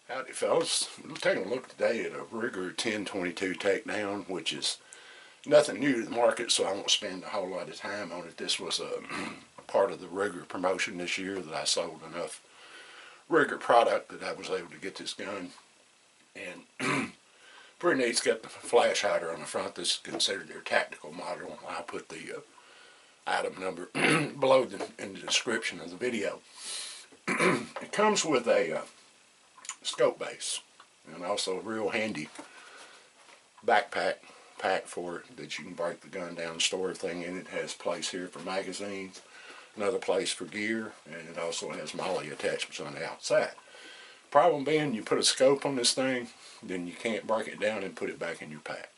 Howdy fellas, we're taking a look today at a Rigger 1022 takedown, which is nothing new to the market, so I won't spend a whole lot of time on it. This was a part of the Rigger promotion this year that I sold enough Rigger product that I was able to get this gun. And pretty neat. It's got the flash hider on the front. This is considered their tactical model. I'll put the item number below in the description of the video. It comes with a scope base and also a real handy backpack for it that you can break the gun down and store everything in. It has place here for magazines, another place for gear, and it also has MOLLE attachments on the outside. Problem being, you put a scope on this thing, then you can't break it down and put it back in your pack.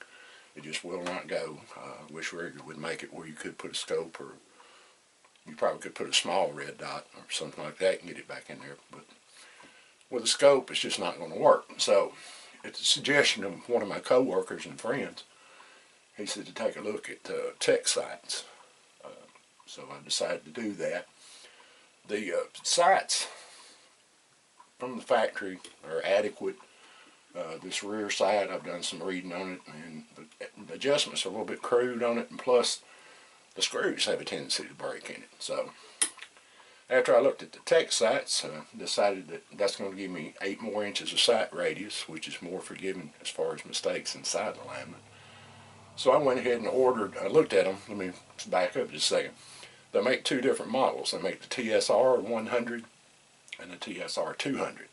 It just will not go. Wish Rigger would make it where you could put a scope, or you probably could put a small red dot or something like that and get it back in there, but with a scope it's just not going to work. So at the suggestion of one of my co-workers and friends, he said to take a look at tech sights. So I decided to do that. The sights from the factory are adequate. This rear sight, I've done some reading on it, and the adjustments are a little bit crude on it, and plus the screws have a tendency to break in it. So after I looked at the tech sights, decided that that's going to give me 8 more inches of sight radius, which is more forgiving as far as mistakes inside alignment. So I went ahead and ordered, I looked at them, let me back up just a second. They make 2 different models. They make the TSR 100 and the TSR 200.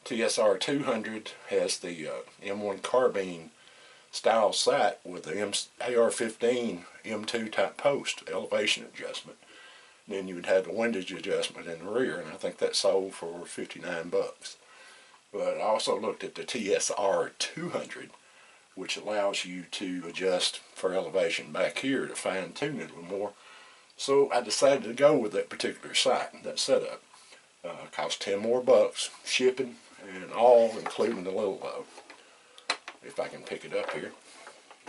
TSR 200 has the M1 carbine style sight with the AR-15 M2 type post elevation adjustment. Then you would have the windage adjustment in the rear, and I think that sold for 59 bucks. But I also looked at the TSR 200, which allows you to adjust for elevation back here to fine tune it a little more. So I decided to go with that particular sight, that setup. Cost 10 more bucks, shipping and all, including the little, if I can pick it up here,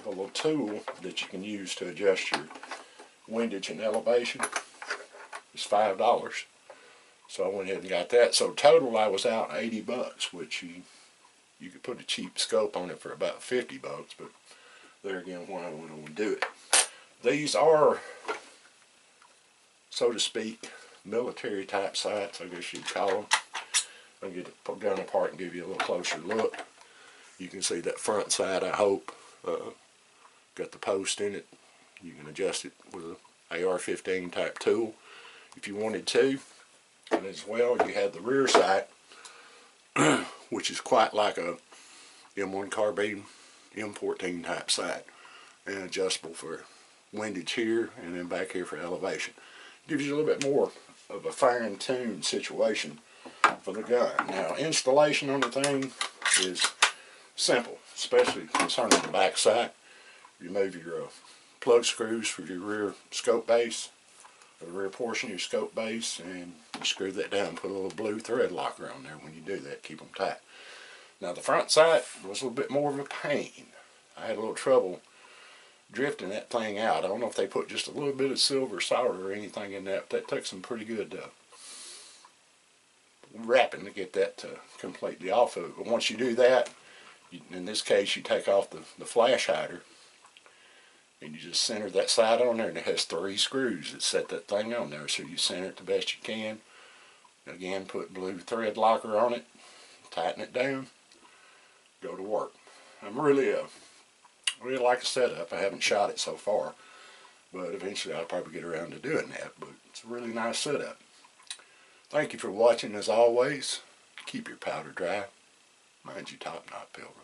the little tool that you can use to adjust your windage and elevation. It's $5. So I went ahead and got that. So total I was out 80 bucks, which you could put a cheap scope on it for about 50 bucks, but there again, why I wouldn't do it. These are, so to speak, military type sights, I guess you'd call them. I'll get the gun apart and give you a little closer look. You can see that front sight, I hope. Got the post in it. You can adjust it with an AR-15 type tool if you wanted to. And as well, you have the rear sight, which is quite like a M1 carbine M14 type sight, and adjustable for windage here and then back here for elevation. Gives you a little bit more of a fine-tuned situation for the gun. Now, installation on the thing is simple, especially concerning the back sight. Remove your plug screws for your rear scope base, or the rear portion of your scope base, and you screw that down, put a little blue thread locker on there. When you do that, keep them tight. Now the front sight was a little bit more of a pain. I had a little trouble drifting that thing out. I don't know if they put just a little bit of silver solder or anything in that, but that took some pretty good wrapping to get that completely off of it. But once you do that, in this case you take off the flash hider, and you just center that side on there, and it has 3 screws that set that thing on there. So you center it the best you can. Again, put blue thread locker on it, tighten it down, go to work. I'm really like the setup. I haven't shot it so far, but eventually I'll probably get around to doing that. But it's a really nice setup. Thank you for watching. As always, keep your powder dry. Mind your top knot, Pilgrim.